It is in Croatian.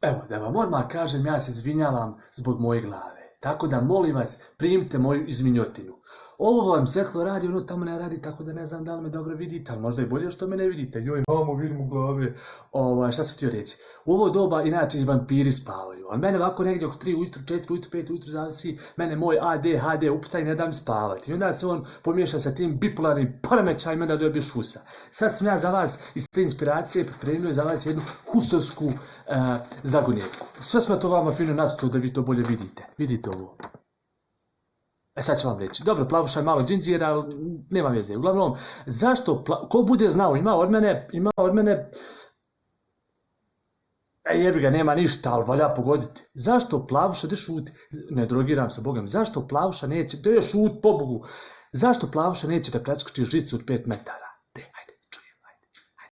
Evo, da vam odmah kažem, ja se izvinjavam zbog moje glave. Tako da, molim vas, primite moju izvinjotinu. Ovo vam svetlo radi, ono tamo ne radi, tako da ne znam da li me dobro vidite, ali možda i bolje što me ne vidite. Joj, mamo, vidim u glave. Šta sam htio reći? U ovo doba, inače, i vampiri spavaju. A mene ovako negdje oko 3 ujutru, 4 ujutru, 5 ujutru, zavisi, mene moj ADHD upca i ne da mi spavati. I onda se on pomiješa sa tim bipolarnim poremećajima, onda dobije šusa. Sad sam ja za vas iz te inspiracije pripremio za vas jednu husovsku zagonjetku. Sve smo to vama fino nacrtali da vi to bolje vidite. Vidite ovo. Sad ću vam reći. Dobro, Plavuša je malo džinđira, ali nema veze. Uglavnom, zašto, ko bude znao, ima od mene, jebi ga, nema ništa, ali valja pogoditi. Zašto Plavuša, da šuti, ne drogiram se Bogom, zašto Plavuša neće, da je šut, pobogu, zašto Plavuša neće da preskoči žicu od 5 metara?